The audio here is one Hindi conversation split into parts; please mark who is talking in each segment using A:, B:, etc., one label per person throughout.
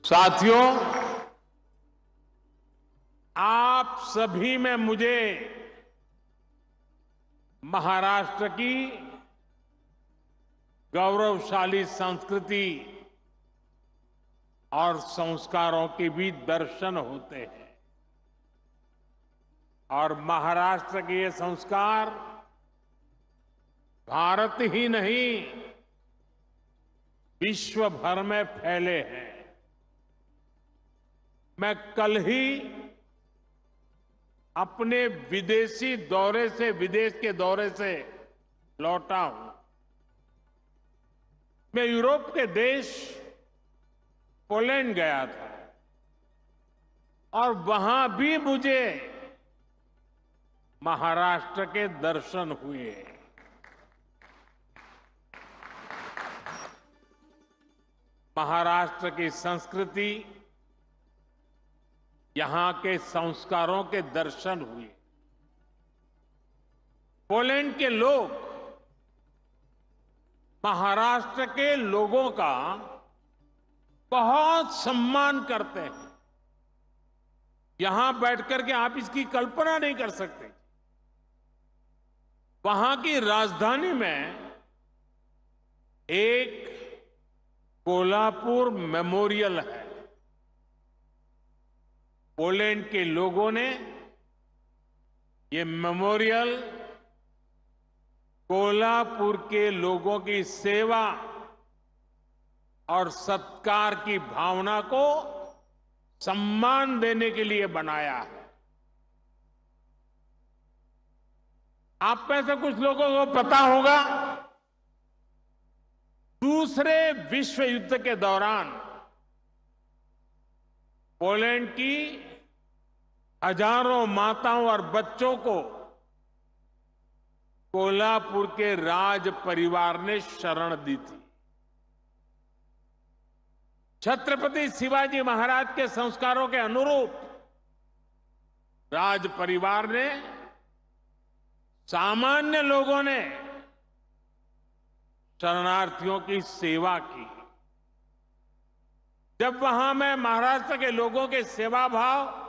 A: साथियों, आप सभी में मुझे महाराष्ट्र की गौरवशाली संस्कृति और संस्कारों के भी दर्शन होते हैं और महाराष्ट्र के ये संस्कार भारत ही नहीं, विश्व भर में फैले हैं। मैं कल ही अपने विदेश के दौरे से लौटा हूं। मैं यूरोप के देश पोलैंड गया था और वहां भी मुझे महाराष्ट्र के दर्शन हुए। महाराष्ट्र की संस्कृति, यहां के संस्कारों के दर्शन हुए। पोलैंड के लोग महाराष्ट्र के लोगों का बहुत सम्मान करते हैं। यहां बैठकर के आप इसकी कल्पना नहीं कर सकते। वहां की राजधानी में एक कोल्हापुर मेमोरियल है। पोलैंड के लोगों ने ये मेमोरियल कोल्हापुर के लोगों की सेवा और सत्कार की भावना को सम्मान देने के लिए बनाया है। आप में से कुछ लोगों को पता होगा, दूसरे विश्व युद्ध के दौरान पोलैंड की हजारों माताओं और बच्चों को कोल्हापुर के राज परिवार ने शरण दी थी। छत्रपति शिवाजी महाराज के संस्कारों के अनुरूप राज परिवार ने, सामान्य लोगों ने शरणार्थियों की सेवा की। जब वहां मैं महाराष्ट्र के लोगों के सेवा भाव,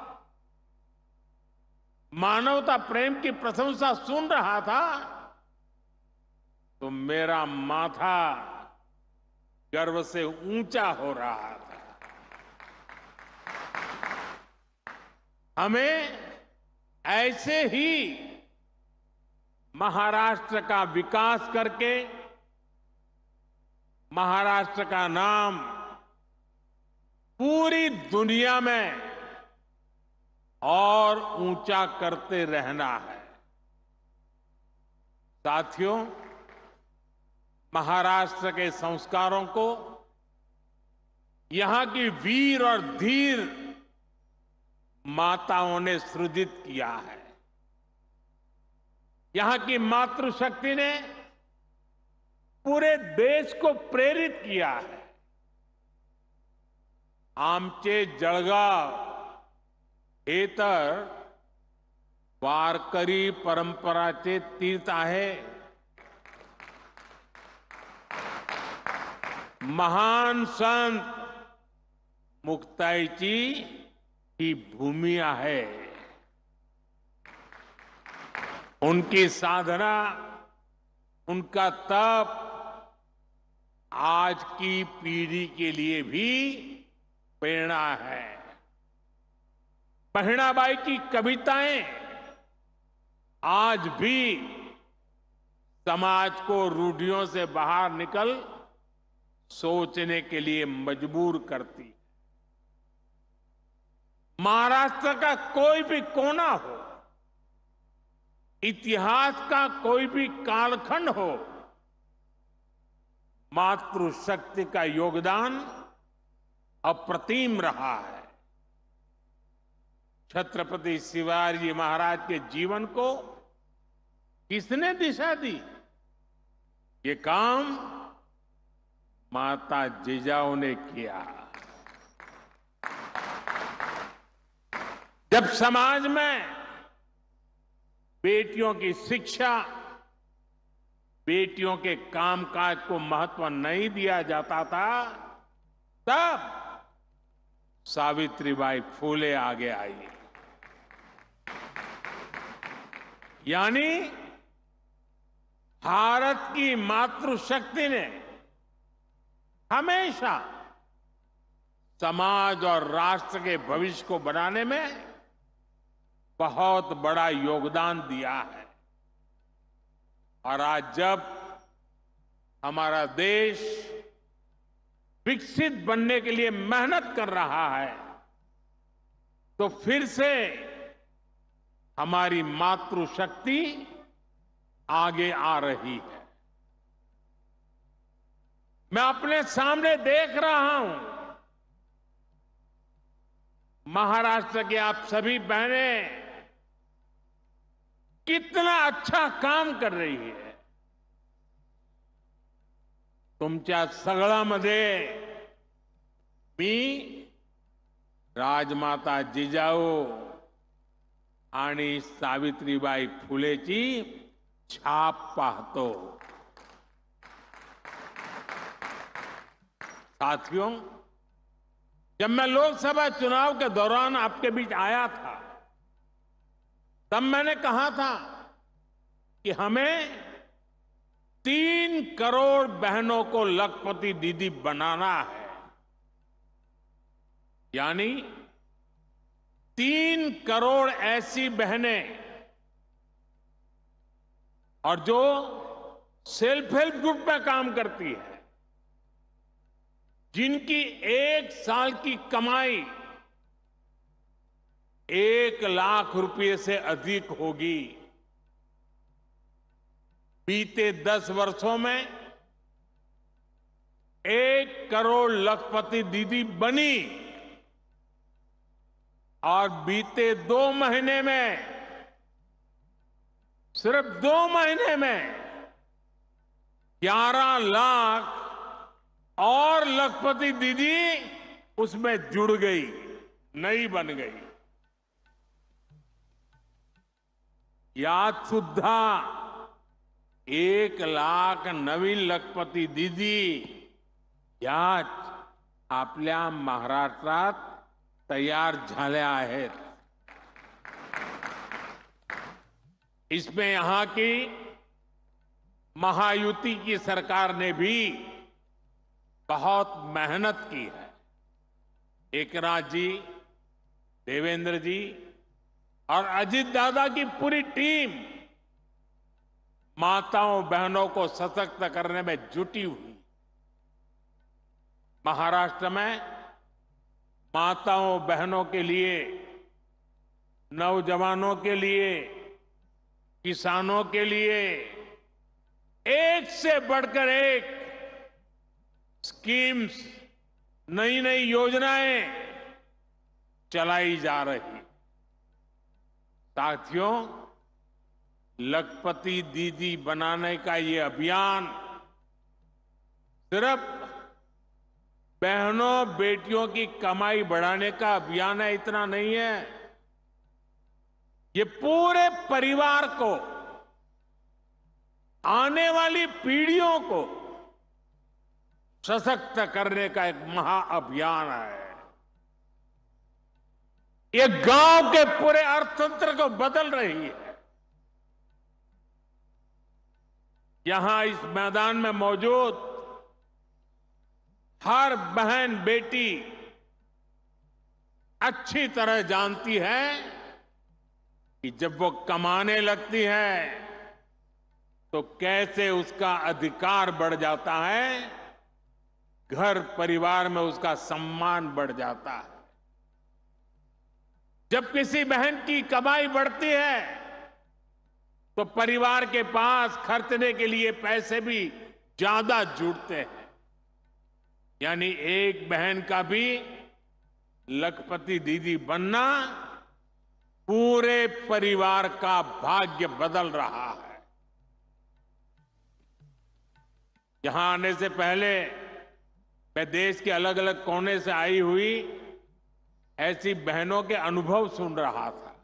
A: मानवता प्रेम की प्रशंसा सुन रहा था तो मेरा माथा गर्व से ऊंचा हो रहा था। हमें ऐसे ही महाराष्ट्र का विकास करके महाराष्ट्र का नाम पूरी दुनिया में और ऊंचा करते रहना है। साथियों, महाराष्ट्र के संस्कारों को यहां की वीर और धीर माताओं ने सृजित किया है। यहां की मातृशक्ति ने पूरे देश को प्रेरित किया है। आमचे जळगाव हे तर वारकरी परंपराचे तीर्थ आहे। महान संत मुक्ताईची ही भूमि आहे। उनकी साधना, उनका तप आज की पीढ़ी के लिए भी प्रेरणा है। बहिणाबाई की कविताएं आज भी समाज को रूढ़ियों से बाहर निकल सोचने के लिए मजबूर करती। महाराष्ट्र का कोई भी कोना हो, इतिहास का कोई भी कालखंड हो, मातृशक्ति का योगदान अप्रतिम रहा है। छत्रपति शिवाजी महाराज के जीवन को किसने दिशा दी? ये काम माता जिजाऊ ने किया। जब समाज में बेटियों की शिक्षा, बेटियों के कामकाज को महत्व नहीं दिया जाता था, तब सावित्रीबाई फूले आगे आई। यानी भारत की मातृशक्ति ने हमेशा समाज और राष्ट्र के भविष्य को बनाने में बहुत बड़ा योगदान दिया है। और आज जब हमारा देश विकसित बनने के लिए मेहनत कर रहा है, तो फिर से हमारी मातृशक्ति आगे आ रही है। मैं अपने सामने देख रहा हूं, महाराष्ट्र की आप सभी बहनें कितना अच्छा काम कर रही है। तुमच्या सगळ्यामध्ये मी राजमाता जिजाऊ आणि सावित्रीबाई फुलेची छाप पाहतो। साथियों, जब मैं लोकसभा चुनाव के दौरान आपके बीच आया था, तब मैंने कहा था कि हमें 3 करोड़ बहनों को लखपति दीदी बनाना है। यानी 3 करोड़ ऐसी बहनें और जो सेल्फ हेल्प ग्रुप में काम करती है, जिनकी 1 साल की कमाई 1 लाख रुपए से अधिक होगी। बीते 10 वर्षों में 1 करोड़ लखपति दीदी बनी और बीते 2 महीने में, सिर्फ 2 महीने में 11 लाख और लखपति दीदी उसमें जुड़ गई, नई बन गई। यात सुद्धा 1 लाख नवीन लखपती दीदी याच आपल्या महाराष्ट्रात तयार झाल्या आहेत। इसमें यहां की महायुति की सरकार ने भी बहुत मेहनत की है। एकनाथ जी, देवेंद्र जी और अजित दादा की पूरी टीम माताओं बहनों को सशक्त करने में जुटी हुई। महाराष्ट्र में माताओं बहनों के लिए, नौजवानों के लिए, किसानों के लिए एक से बढ़कर एक स्कीम्स, नई नई योजनाएं चलाई जा रही। साथियों, लखपति दीदी बनाने का ये अभियान सिर्फ बहनों बेटियों की कमाई बढ़ाने का अभियान है, इतना नहीं है। ये पूरे परिवार को, आने वाली पीढ़ियों को सशक्त करने का एक महाअभियान है। ये गांव के पूरे अर्थतंत्र को बदल रही है। यहां इस मैदान में मौजूद हर बहन बेटी अच्छी तरह जानती है कि जब वो कमाने लगती है तो कैसे उसका अधिकार बढ़ जाता है, घर परिवार में उसका सम्मान बढ़ जाता है। जब किसी बहन की कमाई बढ़ती है तो परिवार के पास खर्चने के लिए पैसे भी ज्यादा जुड़ते हैं। यानी एक बहन का भी लखपति दीदी बनना पूरे परिवार का भाग्य बदल रहा है। यहां आने से पहले मैं देश के अलग अलग कोने से आई हुई ऐसी बहनों के अनुभव सुन रहा था।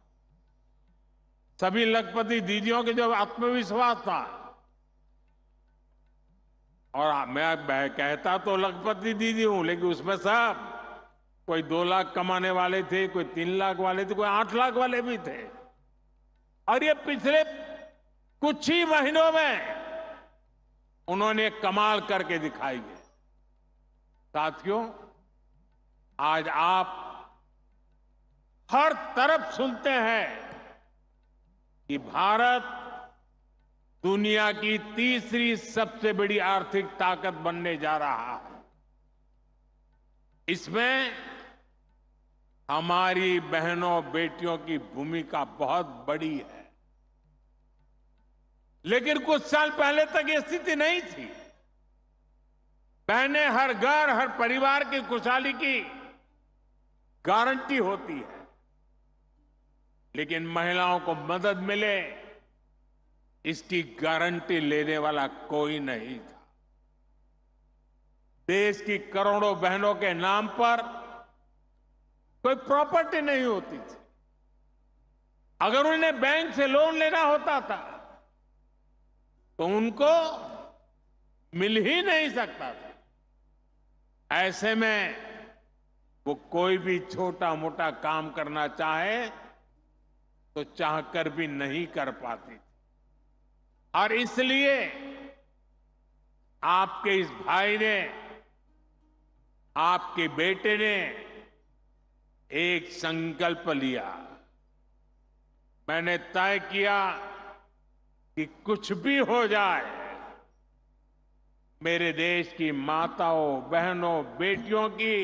A: सभी लखपति दीदियों के जो आत्मविश्वास था, और मैं कहता तो लखपति दीदी हूं, लेकिन उसमें सब कोई 2 लाख कमाने वाले थे, कोई 3 लाख वाले थे, कोई 8 लाख वाले भी थे। और ये पिछले कुछ ही महीनों में उन्होंने कमाल करके दिखाई है। साथियों, आज आप हर तरफ सुनते हैं कि भारत दुनिया की तीसरी सबसे बड़ी आर्थिक ताकत बनने जा रहा है। इसमें हमारी बहनों बेटियों की भूमिका बहुत बड़ी है। लेकिन कुछ साल पहले तक ये स्थिति नहीं थी। बहनें हर घर, हर परिवार की खुशहाली की गारंटी होती है, लेकिन महिलाओं को मदद मिले इसकी गारंटी लेने वाला कोई नहीं था। देश की करोड़ों बहनों के नाम पर कोई प्रॉपर्टी नहीं होती थी। अगर उन्हें बैंक से लोन लेना होता था तो उनको मिल ही नहीं सकता था। ऐसे में वो कोई भी छोटा मोटा काम करना चाहे तो चाहकर भी नहीं कर पाती। और इसलिए आपके इस भाई ने, आपके बेटे ने एक संकल्प लिया। मैंने तय किया कि कुछ भी हो जाए, मेरे देश की माताओं, बहनों, बेटियों की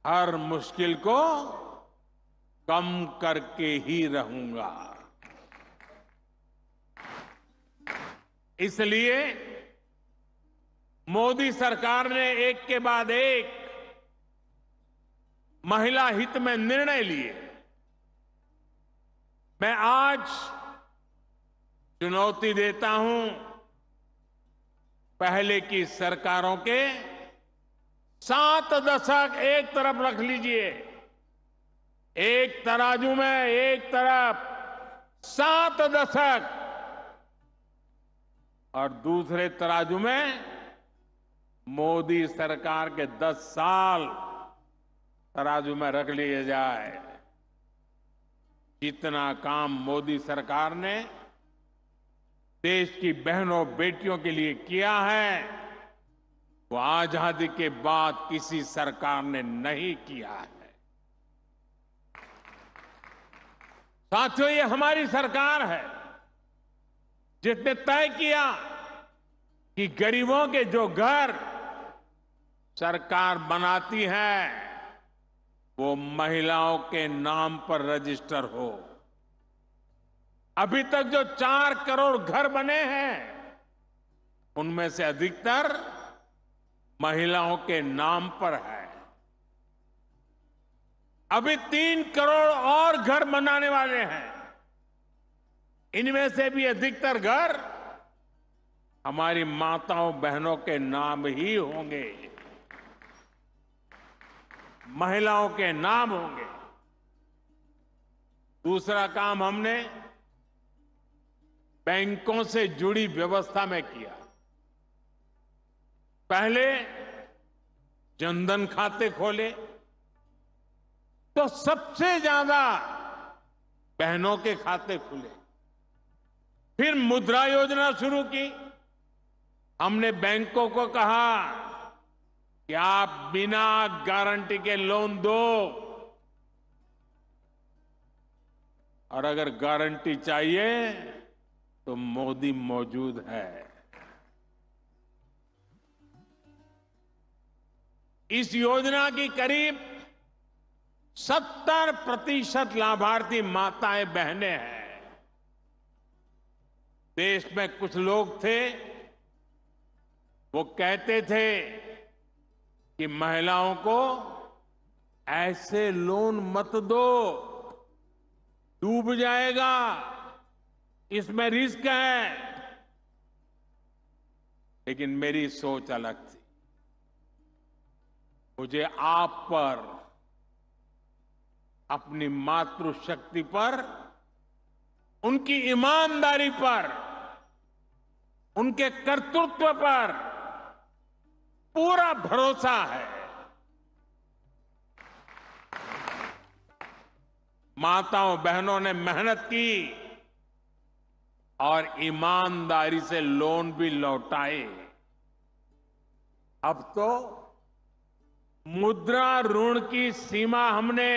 A: हर मुश्किल को कम करके ही रहूंगा। इसलिए मोदी सरकार ने एक के बाद एक महिला हित में निर्णय लिए। मैं आज चुनौती देता हूं पहले की सरकारों के 7 दशक एक तरफ रख लीजिए। एक तराजू में एक तरफ 7 दशक और दूसरे तराजू में मोदी सरकार के 10 साल तराजू में रख लिए जाए। जितना काम मोदी सरकार ने देश की बहनों बेटियों के लिए किया है वो आजादी के बाद किसी सरकार ने नहीं किया है। साथियों, ये हमारी सरकार है जिसने तय किया कि गरीबों के जो घर सरकार बनाती है वो महिलाओं के नाम पर रजिस्टर हो। अभी तक जो 4 करोड़ घर बने हैं उनमें से अधिकतर महिलाओं के नाम पर है। अभी 3 करोड़ और घर बनाने वाले हैं। इनमें से भी अधिकतर घर हमारी माताओं बहनों के नाम ही होंगे, महिलाओं के नाम होंगे। दूसरा काम हमने बैंकों से जुड़ी व्यवस्था में किया। पहले जनधन खाते खोले तो सबसे ज्यादा बहनों के खाते खुले। फिर मुद्रा योजना शुरू की। हमने बैंकों को कहा कि आप बिना गारंटी के लोन दो और अगर गारंटी चाहिए तो मोदी मौजूद है। इस योजना की करीब 70% लाभार्थी माताएं बहनें हैं। देश में कुछ लोग थे वो कहते थे कि महिलाओं को ऐसे लोन मत दो, डूब जाएगा, इसमें रिस्क है। लेकिन मेरी सोच अलग थी। मुझे आप पर, अपनी मातृशक्ति पर, उनकी ईमानदारी पर, उनके कर्तृत्व पर पूरा भरोसा है। माताओं बहनों ने मेहनत की और ईमानदारी से लोन भी लौटाए। अब तो मुद्रा ऋण की सीमा हमने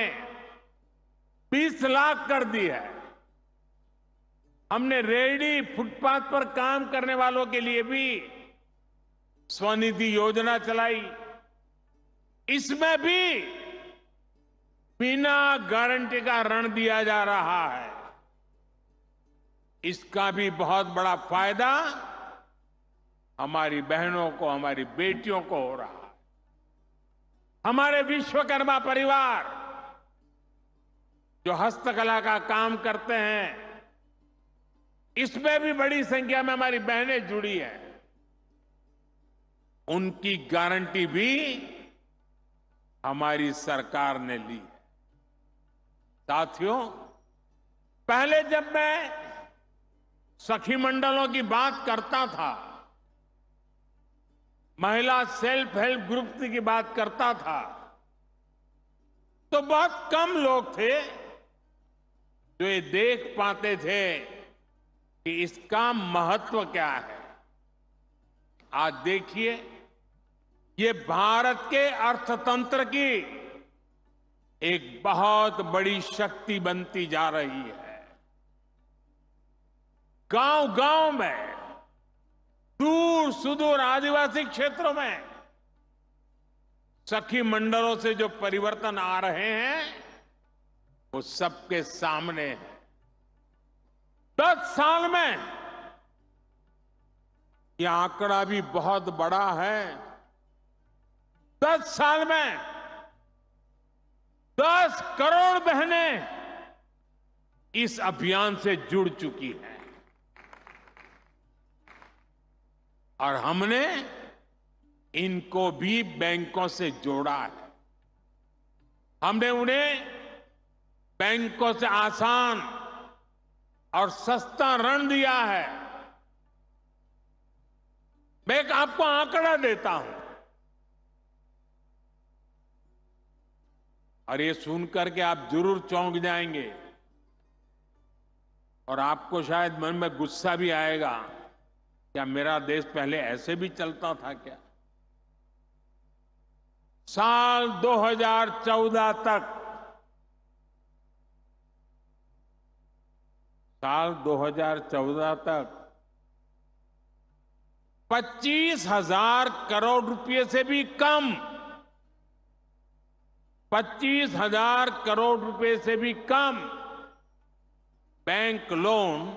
A: 20 लाख कर दी है। हमने रेहड़ी फुटपाथ पर काम करने वालों के लिए भी स्वनिधि योजना चलाई। इसमें भी बिना गारंटी का ऋण दिया जा रहा है। इसका भी बहुत बड़ा फायदा हमारी बहनों को, हमारी बेटियों को हो रहा है। हमारे विश्वकर्मा परिवार जो हस्तकला का काम करते हैं, इसमें भी बड़ी संख्या में हमारी बहनें जुड़ी हैं। उनकी गारंटी भी हमारी सरकार ने ली है। साथियों, पहले जब मैं सखी मंडलों की बात करता था, महिला सेल्फ हेल्प ग्रुप की बात करता था, तो बहुत कम लोग थे जो ये देख पाते थे कि इसका महत्व क्या है। आज देखिए, ये भारत के अर्थतंत्र की एक बहुत बड़ी शक्ति बनती जा रही है। गांव-गांव में, दूर सुदूर आदिवासी क्षेत्रों में सखी मंडलों से जो परिवर्तन आ रहे हैं, वो सबके सामने है। 10 साल में यह आंकड़ा भी बहुत बड़ा है। 10 साल में 10 करोड़ बहनें इस अभियान से जुड़ चुकी हैं और हमने इनको भी बैंकों से जोड़ा है। हमने उन्हें बैंकों से आसान और सस्ता ऋण दिया है। मैं एक आपको आंकड़ा देता हूं और ये सुनकर के आप जरूर चौंक जाएंगे और आपको शायद मन में गुस्सा भी आएगा, क्या मेरा देश पहले ऐसे भी चलता था क्या? साल 2014 तक, साल 2014 तक 25,000 करोड़ रुपए से भी कम, 25,000 करोड़ रुपए से भी कम बैंक लोन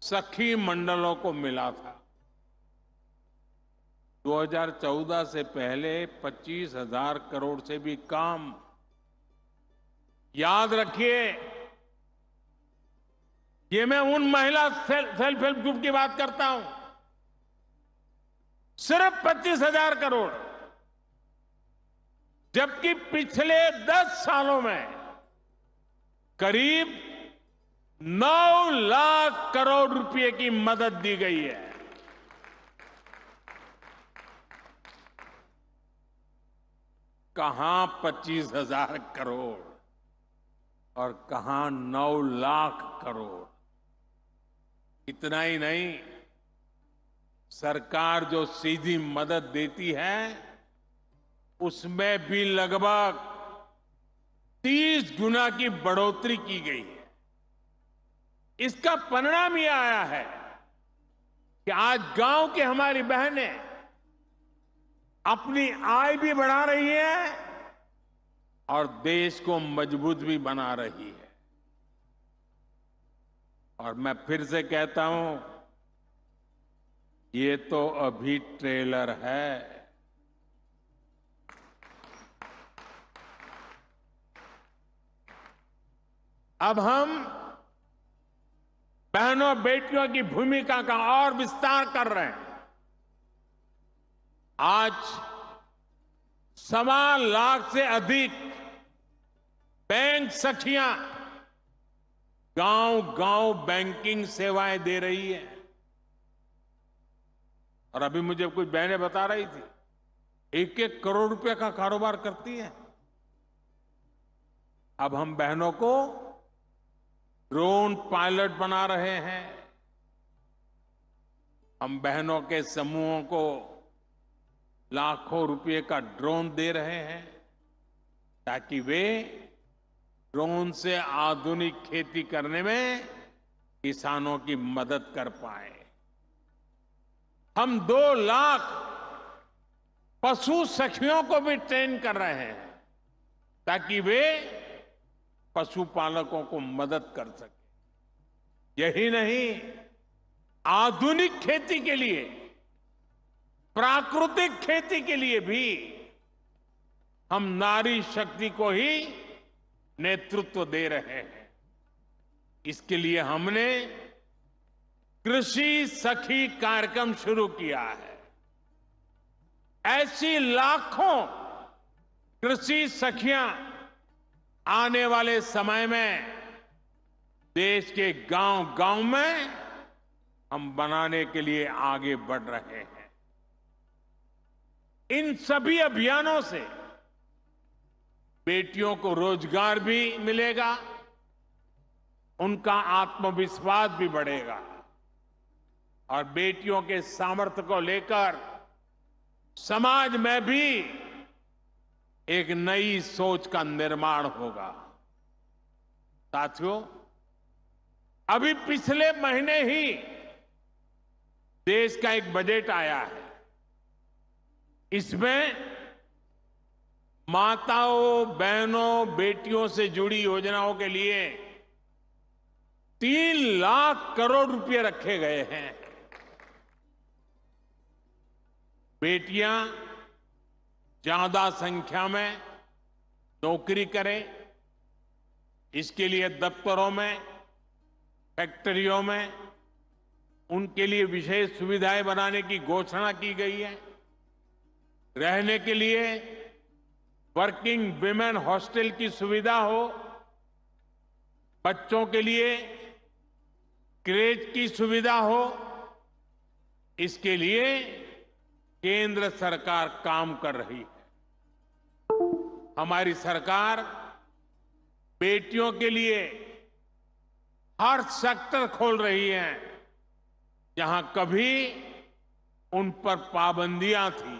A: सखी मंडलों को मिला था। 2014 से पहले 25,000 करोड़ से भी कम। याद रखिए, ये मैं उन महिला सेल्फ हेल्प ग्रुप की बात करता हूं। सिर्फ 25,000 करोड़, जबकि पिछले 10 सालों में करीब 9 लाख करोड़ रुपए की मदद दी गई है। कहां 25,000 करोड़ और कहां 9 लाख करोड़। इतना ही नहीं, सरकार जो सीधी मदद देती है उसमें भी लगभग 30 गुना की बढ़ोतरी की गई है। इसका परिणाम यह आया है कि आज गांव की हमारी बहनें अपनी आय भी बढ़ा रही है और देश को मजबूत भी बना रही है। और मैं फिर से कहता हूं, ये तो अभी ट्रेलर है। अब हम बहनों बेटियों की भूमिका का और विस्तार कर रहे हैं। आज 1.25 लाख से अधिक बैंक सखियां गांव-गांव बैंकिंग सेवाएं दे रही है। और अभी मुझे कुछ बहनें बता रही थी, 1-1 करोड़ रुपए का कारोबार करती है। अब हम बहनों को ड्रोन पायलट बना रहे हैं। हम बहनों के समूहों को लाखों रुपए का ड्रोन दे रहे हैं ताकि वे ड्रोन से आधुनिक खेती करने में किसानों की मदद कर पाए। हम 2 लाख पशु सखियों को भी ट्रेन कर रहे हैं ताकि वे पशुपालकों को मदद कर सके। यही नहीं, आधुनिक खेती के लिए, प्राकृतिक खेती के लिए भी हम नारी शक्ति को ही नेतृत्व दे रहे हैं। इसके लिए हमने कृषि सखी कार्यक्रम शुरू किया है। ऐसी लाखों कृषि सखियां आने वाले समय में देश के गांव-गांव में हम बनाने के लिए आगे बढ़ रहे हैं। इन सभी अभियानों से बेटियों को रोजगार भी मिलेगा, उनका आत्मविश्वास भी बढ़ेगा और बेटियों के सामर्थ्य को लेकर समाज में भी एक नई सोच का निर्माण होगा। साथियों, अभी पिछले महीने ही देश का एक बजट आया है। इसमें माताओं, बहनों, बेटियों से जुड़ी योजनाओं के लिए 3 लाख करोड़ रुपए रखे गए हैं। बेटियां ज्यादा संख्या में नौकरी करें, इसके लिए दफ्तरों में, फैक्ट्रियों में उनके लिए विशेष सुविधाएं बनाने की घोषणा की गई है। रहने के लिए वर्किंग विमेन हॉस्टल की सुविधा हो, बच्चों के लिए क्रेच की सुविधा हो, इसके लिए केंद्र सरकार काम कर रही है। हमारी सरकार बेटियों के लिए हर सेक्टर खोल रही है जहां कभी उन पर पाबंदियां थी।